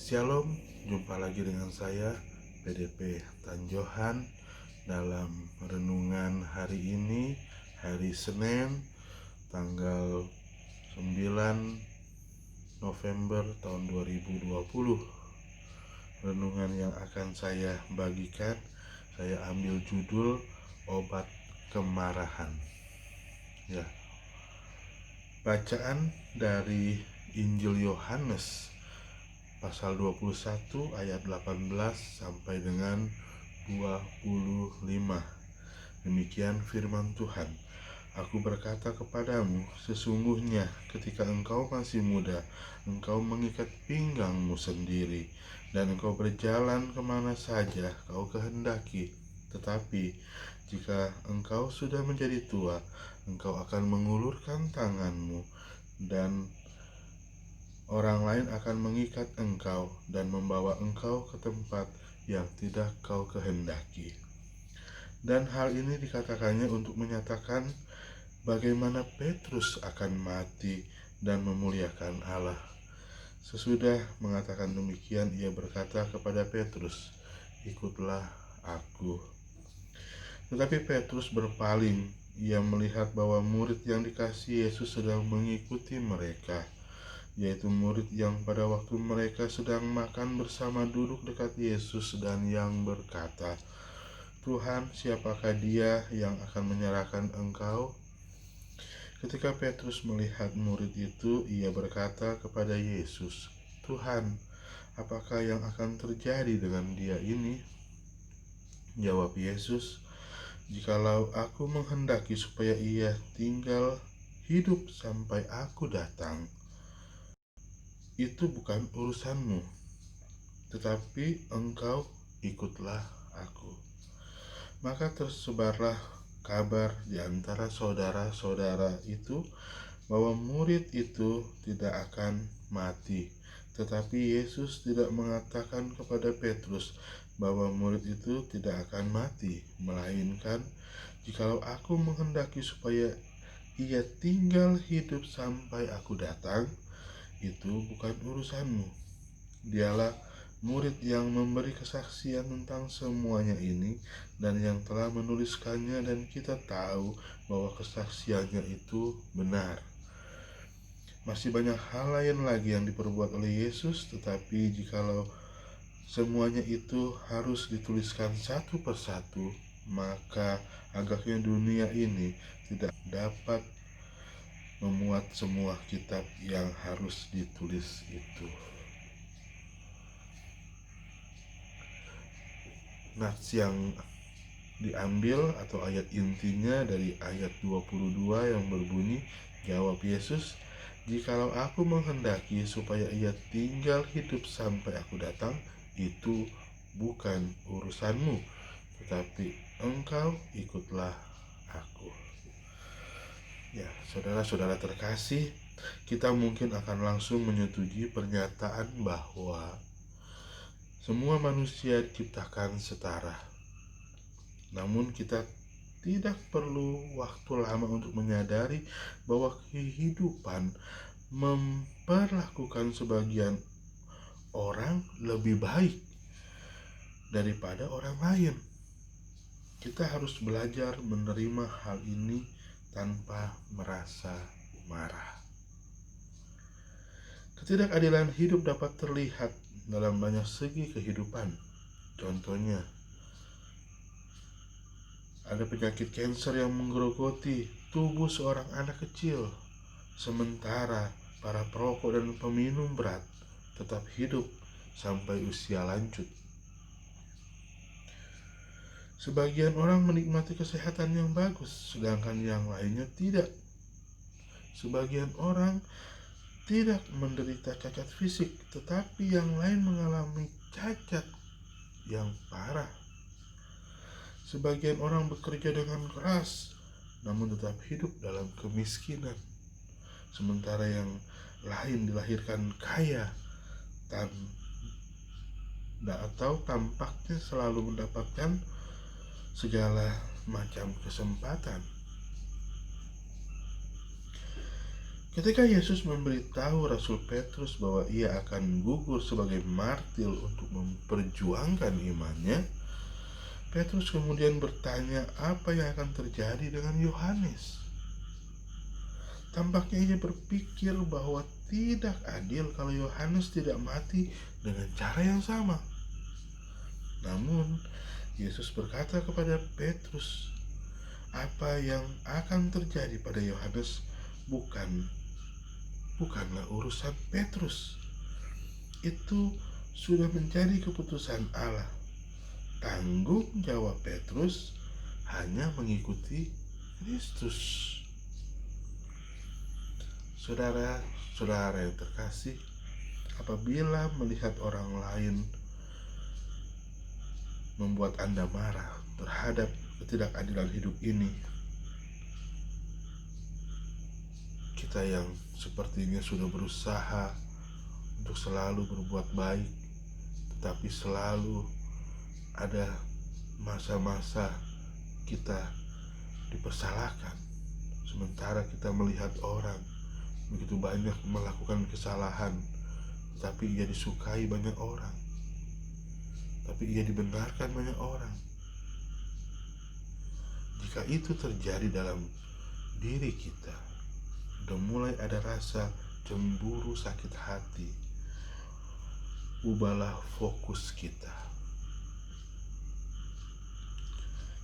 Shalom, jumpa lagi dengan saya PDP Tanjohan dalam renungan hari ini, hari Senin, tanggal 9 November tahun 2020. Renungan yang akan saya bagikan, saya ambil judul Obat Kemarahan. Ya. Bacaan dari Injil Yohanes pasal 21 ayat 18 sampai dengan 25. Demikian firman Tuhan. Aku berkata kepadamu, sesungguhnya ketika engkau masih muda, engkau mengikat pinggangmu sendiri, dan engkau berjalan kemana saja kau kehendaki. Tetapi jika engkau sudah menjadi tua, engkau akan mengulurkan tanganmu, dan orang lain akan mengikat engkau dan membawa engkau ke tempat yang tidak kau kehendaki. Dan hal ini dikatakannya untuk menyatakan bagaimana Petrus akan mati dan memuliakan Allah. Sesudah mengatakan demikian, ia berkata kepada Petrus, "Ikutlah aku." Tetapi Petrus berpaling. Ia melihat bahwa murid yang dikasihi Yesus sedang mengikuti mereka, yaitu murid yang pada waktu mereka sedang makan bersama duduk dekat Yesus, dan yang berkata, "Tuhan, siapakah dia yang akan menyerahkan engkau?" Ketika Petrus melihat murid itu, ia berkata kepada Yesus, "Tuhan, apakah yang akan terjadi dengan dia ini?" Jawab Yesus, "Jikalau aku menghendaki supaya ia tinggal hidup sampai aku datang, itu bukan urusanmu, tetapi engkau ikutlah aku." Maka tersebarlah kabar di antara saudara-saudara itu bahwa murid itu tidak akan mati. Tetapi Yesus tidak mengatakan kepada Petrus bahwa murid itu tidak akan mati, melainkan, "Jikalau aku menghendaki supaya ia tinggal hidup sampai aku datang, itu bukan urusanmu." Dialah murid yang memberi kesaksian tentang semuanya ini dan yang telah menuliskannya, dan kita tahu bahwa kesaksiannya itu benar. Masih banyak hal lain lagi yang diperbuat oleh Yesus, tetapi jikalau semuanya itu harus dituliskan satu persatu, maka agaknya dunia ini tidak dapat memuat semua kitab yang harus ditulis itu. Nats yang diambil atau ayat intinya dari ayat 22 yang berbunyi, jawab Yesus, "Jikalau aku menghendaki supaya ia tinggal hidup sampai aku datang, itu bukan urusanmu, tetapi engkau ikutlah aku." Ya, saudara-saudara terkasih, kita mungkin akan langsung menyetujui pernyataan bahwa semua manusia diciptakan setara. Namun kita tidak perlu waktu lama untuk menyadari bahwa kehidupan memperlakukan sebagian orang lebih baik daripada orang lain. Kita harus belajar menerima hal ini tanpa merasa marah. Ketidakadilan hidup dapat terlihat dalam banyak segi kehidupan. Contohnya, ada penyakit kanker yang menggerogoti tubuh seorang anak kecil, sementara para perokok dan peminum berat tetap hidup sampai usia lanjut. Sebagian orang menikmati kesehatan yang bagus, sedangkan yang lainnya tidak. Sebagian orang tidak menderita cacat fisik, tetapi yang lain mengalami cacat yang parah. Sebagian orang bekerja dengan keras, namun tetap hidup dalam kemiskinan, sementara yang lain dilahirkan kaya atau tampaknya selalu mendapatkan segala macam kesempatan. Ketika Yesus memberitahu Rasul Petrus bahwa ia akan gugur sebagai martir untuk memperjuangkan imannya, Petrus kemudian bertanya apa yang akan terjadi dengan Yohanes. Tampaknya ia berpikir bahwa tidak adil kalau Yohanes tidak mati dengan cara yang sama. Namun, Yesus berkata kepada Petrus, apa yang akan terjadi pada Yohanes bukanlah urusan Petrus. Itu sudah menjadi keputusan Allah. Tanggung jawab Petrus hanya mengikuti Kristus. Saudara-saudara yang terkasih, apabila melihat orang lain membuat Anda marah terhadap ketidakadilan hidup ini, kita yang sepertinya sudah berusaha untuk selalu berbuat baik, tetapi selalu ada masa-masa kita dipersalahkan, sementara kita melihat orang begitu banyak melakukan kesalahan, tetapi ia disukai banyak orang, tapi ia dibenarkan banyak orang. Jika itu terjadi dalam diri kita, sudah mulai ada rasa cemburu, sakit hati, ubahlah fokus kita.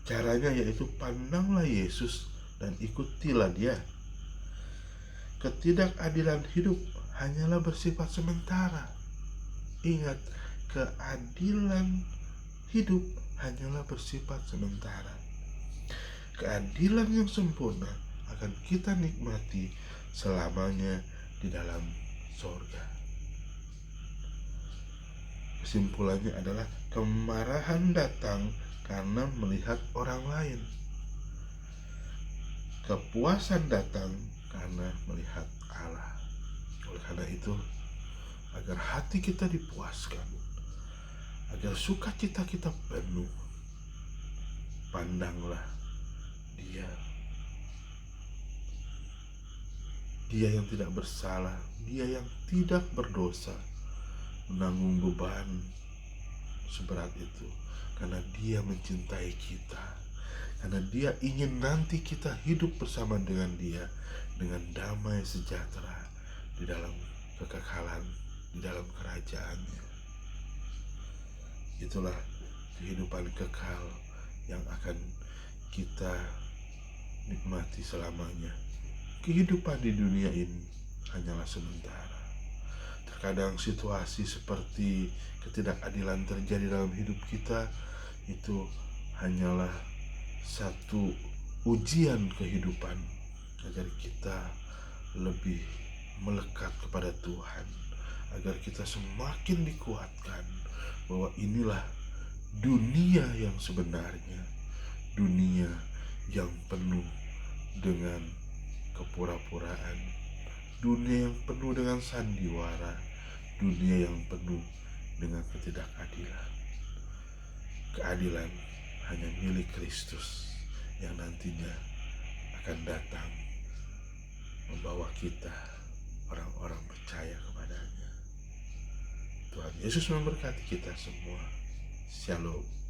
Caranya yaitu pandanglah Yesus dan ikutilah Dia. Ketidakadilan hidup hanyalah bersifat sementara. Ingat, keadilan hidup hanyalah bersifat sementara. Keadilan yang sempurna akan kita nikmati selamanya di dalam sorga. Kesimpulannya adalah kemarahan datang karena melihat orang lain. Kepuasan datang karena melihat Allah. Oleh karena itu, agar hati kita dipuaskan, agar sukacita kita penuh, pandanglah Dia. Dia yang tidak bersalah, Dia yang tidak berdosa, menanggung beban seberat itu, karena Dia mencintai kita, karena Dia ingin nanti kita hidup bersama dengan Dia, dengan damai sejahtera di dalam kekekalan, di dalam kerajaan-Nya. Itulah kehidupan kekal yang akan kita nikmati selamanya. Kehidupan di dunia ini hanyalah sementara. Terkadang situasi seperti ketidakadilan terjadi dalam hidup kita, itu hanyalah satu ujian kehidupan agar kita lebih melekat kepada Tuhan, agar kita semakin dikuatkan bahwa inilah dunia yang sebenarnya, dunia yang penuh dengan kepura-puraan, dunia yang penuh dengan sandiwara, dunia yang penuh dengan ketidakadilan. Keadilan hanya milik Kristus yang nantinya akan datang membawa kita, orang-orang percaya kepadanya. Tuhan Yesus memberkati kita semua. Shalom.